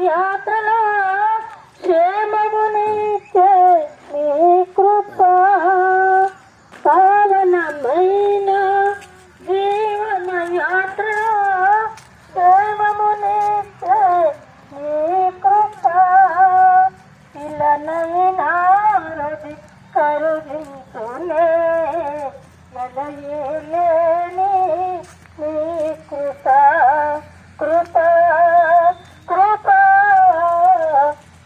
యాత్రలో క్షేమమునిచ్చే నీ కృప పావనమైన జీవన యాత్రలో క్షేమమునిచ్చే నీ కృప ఇలనైనా రది కరుణించునే ఎలయలేని నీ కృప కృప కృప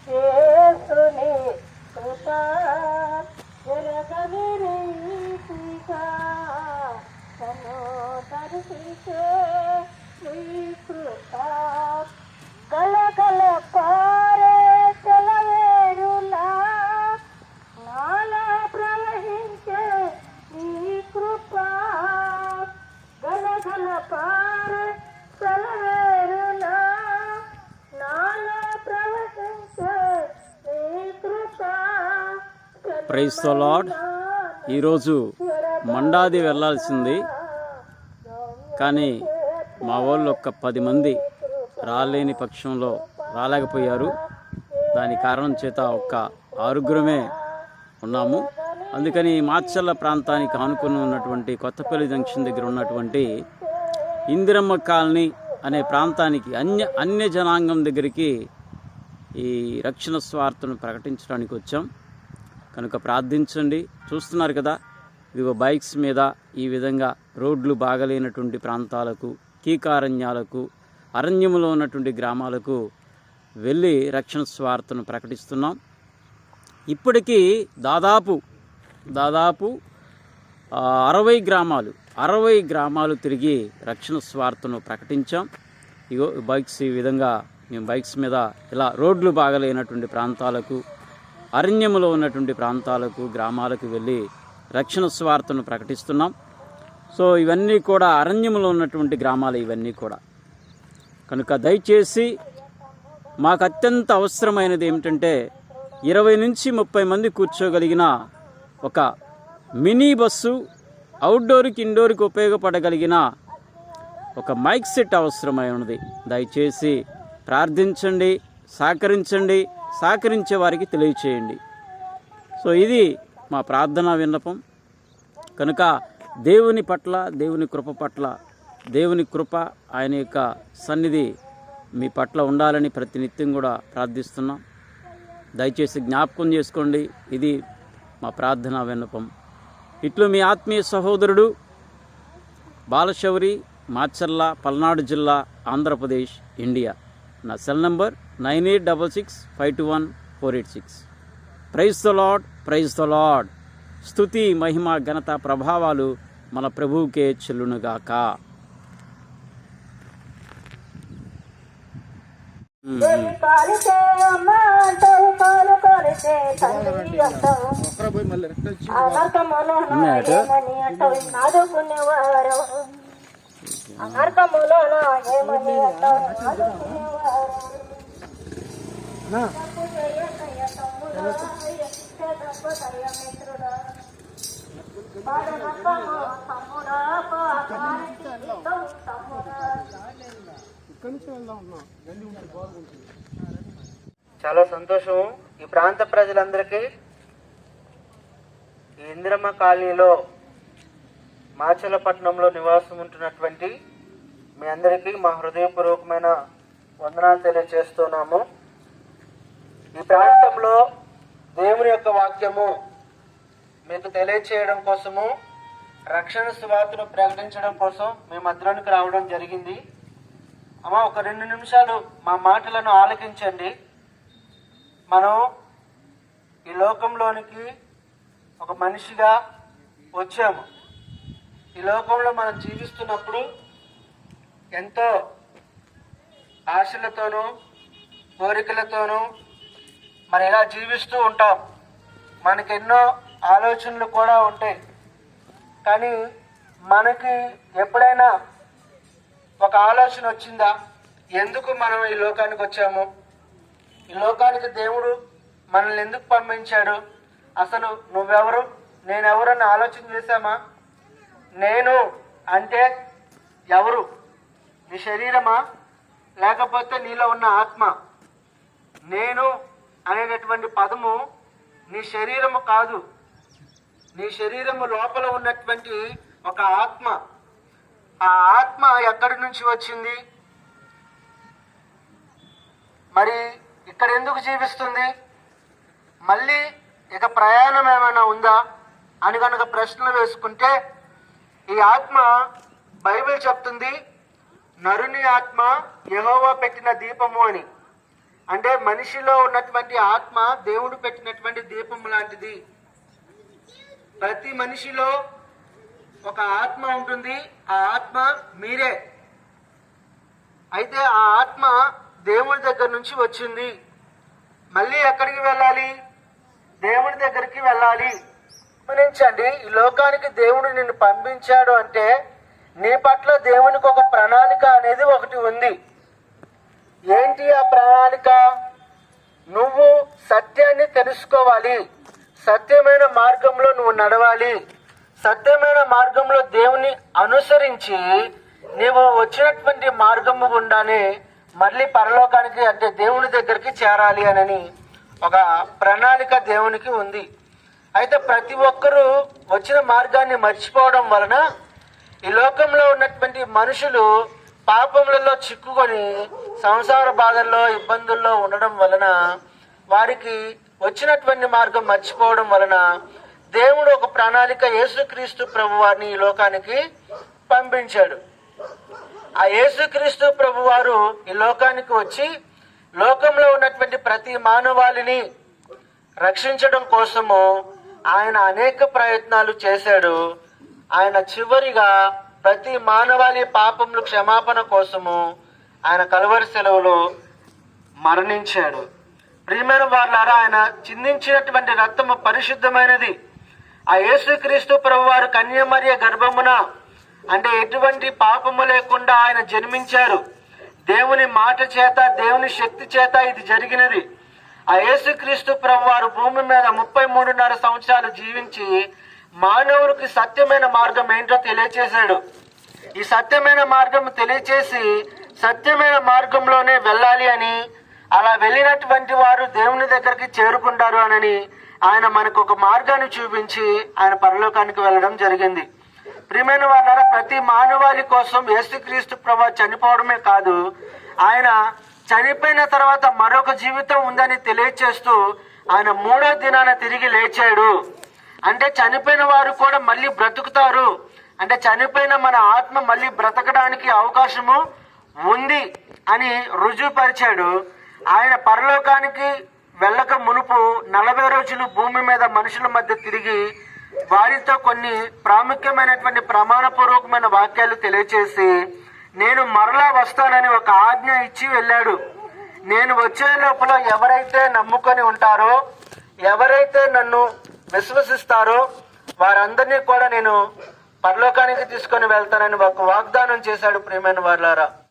యేసుని కృప ఎరగవిరీతిగా తను దర్శించే నీ కృప గలగల పారే సెలయేరులా నాలా ప్రవహించే నీ కృప గలగల పారే సెలయేరులా నాలా ప్రవహించే నీ కృప. Praise the lord. ఈరోజు మండాది వెళ్ళాల్సింది, కానీ మా వాళ్ళు ఒక 10 మంది రాలేని పక్షంలో రాలేకపోయారు. దాని కారణం చేత ఒక్క 6గురమే ఉన్నాము. అందుకని మాచర్ల ప్రాంతానికి ఆనుకుని ఉన్నటువంటి కొత్తపల్లి జంక్షన్ దగ్గర ఉన్నటువంటి ఇందిరమ్మ కాలనీ అనే ప్రాంతానికి అన్య జనాంగం దగ్గరికి ఈ రక్షణ స్వార్థను ప్రకటించడానికి వచ్చాం. కనుక ప్రార్థించండి. చూస్తున్నారు కదా, ఇదిగో బైక్స్ మీద ఈ విధంగా రోడ్లు బాగలేనటువంటి ప్రాంతాలకు, కీకారణ్యాలకు, అరణ్యములో ఉన్నటువంటి గ్రామాలకు వెళ్ళి రక్షణ స్వార్థను ప్రకటిస్తున్నాం. ఇప్పటికీ దాదాపు 60 గ్రామాలు తిరిగి రక్షణ స్వార్థను ప్రకటించాం. ఇగో బైక్స్ ఈ విధంగా మేము బైక్స్ మీద ఇలా రోడ్లు బాగలేనటువంటి ప్రాంతాలకు, అరణ్యములో ఉన్నటువంటి ప్రాంతాలకు, గ్రామాలకు వెళ్ళి రక్షణ స్వార్థను ప్రకటిస్తున్నాం. సో ఇవన్నీ కూడా అరణ్యములో ఉన్నటువంటి గ్రామాలు ఇవన్నీ కూడా. కనుక దయచేసి మాకు అత్యంత అవసరమైనది ఏమిటంటే 20 నుంచి 30 మంది కూర్చోగలిగిన ఒక మినీ బస్సు, అవుట్డోర్కి ఇండోర్కి ఉపయోగపడగలిగిన ఒక మైక్ సెట్ అవసరమైనది. దయచేసి ప్రార్థించండి, సహకరించండి, సహకరించే వారికి తెలియచేయండి. సో ఇది మా ప్రార్థనా విన్నపం. కనుక దేవుని పట్ల, దేవుని కృప పట్ల, దేవుని కృప, ఆయన యొక్క సన్నిధి మీ పట్ల ఉండాలని ప్రతినిత్యం కూడా ప్రార్థిస్తున్నాం. దయచేసి జ్ఞాపకం చేసుకోండి. ఇది మా ప్రార్థనా విన్నపం. ఇట్లు మీ ఆత్మీయ సహోదరుడు బాలశౌరి, మాచర్ల, పల్నాడు జిల్లా, ఆంధ్రప్రదేశ్, ఇండియా. నా cell number 9866521486. Praise the lord, praise the lord. స్తుతి, మహిమ, ఘనత, ప్రభావాలు మన ప్రభువుకే చెల్లునుగాక. చాలా సంతోషం. ఈ ప్రాంత ప్రజలందరికీ ఈ ఇందిరమ్మ కాలనీలో మాచర్లపట్నంలో నివాసం ఉంటున్నటువంటి మీ అందరికీ మా హృదయపూర్వకమైన వందనాలు తెలియజేస్తున్నాము. ఈ ప్రాంతంలో దేవుని యొక్క వాక్యము మీకు తెలియచేయడం కోసము, రక్షణ సువార్తను ప్రకటించడం కోసం మీ మధ్యలోనికి రావడం జరిగింది. అమ్మ, ఒక 2 నిమిషాలు మా మాటలను ఆలకించండి. మనం ఈ లోకంలోనికి ఒక మనిషిగా వచ్చాము. ఈ లోకంలో మనం జీవిస్తున్నప్పుడు ఎంతో ఆశలతోనూ కోరికలతోనూ మరి ఇలా జీవిస్తూ ఉంటాం. మనకెన్నో ఆలోచనలు కూడా ఉంటాయి. కానీ మనకి ఎప్పుడైనా ఒక ఆలోచన వచ్చిందా, ఎందుకు మనం ఈ లోకానికి వచ్చాము, ఈ లోకానికి దేవుడు మనల్ని ఎందుకు పంపించాడు, అసలు నువ్వెవరు నేనెవరని ఆలోచన చేశామా? నేను అంటే ఎవరు? నీ శరీరమా, లేకపోతే నీలో ఉన్న ఆత్మ? నేను అనేటటువంటి పదము నీ శరీరము కాదు, నీ శరీరము లోపల ఉన్నటువంటి ఒక ఆత్మ. ఆ ఆత్మ ఎక్కడి నుంచి వచ్చింది, మరి ఇక్కడ ఎందుకు జీవిస్తుంది, మళ్ళీ ఇక ప్రయాణం ఏమైనా ఉందా అని కనుక ప్రశ్నలు వేసుకుంటే, ఈ ఆత్మ బైబిల్ చెప్తుంది నరుని ఆత్మ యెహోవా పెట్టిన దీపము అని. అంటే మనిషిలో ఉన్నటువంటి ఆత్మ దేవుడు పెట్టినటువంటి దీపం లాంటిది. ప్రతి మనిషిలో ఒక ఆత్మ ఉంటుంది, ఆ ఆత్మ మీరే. అయితే ఆ ఆత్మ దేవుడి దగ్గర నుంచి వచ్చింది. మళ్ళీ ఎక్కడికి వెళ్ళాలి, దేవుడి దగ్గరికి వెళ్ళాలి. గమనించండి, ఈ లోకానికి దేవుడు నిన్ను పంపించాడు అంటే నీ పట్ల దేవునికి ఒక ప్రణాళిక అనేది ఒకటి ఉంది. ఏంటి ఆ ప్రణాళిక? నువ్వు సత్యాన్ని తెలుసుకోవాలి, సత్యమైన మార్గంలో నువ్వు నడవాలి, సత్యమైన మార్గంలో దేవుని అనుసరించి నీవు వచ్చినటువంటి మార్గము గుండానే మళ్ళీ పరలోకానికి అంటే దేవుని దగ్గరికి చేరాలి అని ఒక ప్రణాళిక దేవునికి ఉంది. అయితే ప్రతి ఒక్కరూ వచ్చిన మార్గాన్ని మర్చిపోవడం వలన ఈ లోకంలో ఉన్నటువంటి మనుషులు పాపములలో చిక్కుకొని సంసార బాధల్లో ఇబ్బందుల్లో ఉండడం వలన వారికి వచ్చినటువంటి మార్గం మర్చిపోవడం వలన దేవుడు ఒక ప్రణాళిక యేసుక్రీస్తు ప్రభు వారిని ఈ లోకానికి పంపించాడు. ఆ యేసుక్రీస్తు ప్రభు వారు ఈ లోకానికి వచ్చి లోకంలో ఉన్నటువంటి ప్రతి మానవాళిని రక్షించడం కోసము ఆయన అనేక ప్రయత్నాలు చేశాడు. ఆయన చివరిగా ప్రతి మానవాళి పాపములు క్షమాపణ కోసము ఆయన కల్వరి శిలువలో మరణించాడు. ప్రియమైన వారులారా, ఆయన చిందించినటువంటి రక్తము పరిశుద్ధమైనది. ఆ యేసుక్రీస్తు ప్రభువారు కన్యమరియ గర్భమున అంటే ఎటువంటి పాపము లేకుండా ఆయన జన్మించారు. దేవుని మాట చేత, దేవుని శక్తి చేత ఇది జరిగినది. ఆ యేసుక్రీస్తు ప్రభువారు భూమి మీద 33.5 సంవత్సరాలు జీవించి మానవునికి సత్యమైన మార్గం ఏంటో తెలియచేశాడు. ఈ సత్యమైన మార్గం తెలియచేసి సత్యమైన మార్గంలోనే వెళ్ళాలి అని, అలా వెళ్ళినటువంటి వారు దేవుని దగ్గరికి చేరుకుంటారు అని ఆయన మనకు ఒక మార్గాన్ని చూపించి ఆయన పరలోకానికి వెళ్ళడం జరిగింది. ప్రియమైన వారులారా, ప్రతి మానవాళి కోసం యేసుక్రీస్తు ప్రభువు చనిపోవడమే కాదు, ఆయన చనిపోయిన తర్వాత మరొక జీవితం ఉందని తెలియచేస్తూ ఆయన 3వ దినాన తిరిగి లేచాడు. అంటే చనిపోయిన వారు కూడా మళ్ళీ బ్రతుకుతారు, అంటే చనిపోయిన మన ఆత్మ మళ్ళీ బ్రతకడానికి అవకాశము ఉంది అని రుజువుపరిచాడు. ఆయన పరలోకానికి వెళ్ళక మునుపు 40 రోజులు భూమి మీద మనుషుల మధ్య తిరిగి వారితో కొన్ని ప్రాముఖ్యమైనటువంటి ప్రమాణపూర్వకమైన వాక్యాలు తెలియచేసి నేను మరలా వస్తానని ఒక ఆజ్ఞ ఇచ్చి వెళ్ళాడు. నేను వచ్చే లోపల ఎవరైతే నమ్ముకొని ఉంటారో, ఎవరైతే నన్ను విశ్వసిస్తారో వారందరినీ కూడా నేను పరలోకానికి తీసుకొని వెళ్తానని ఒక వాగ్దానం చేశాడు. ప్రియమైన వారులారా,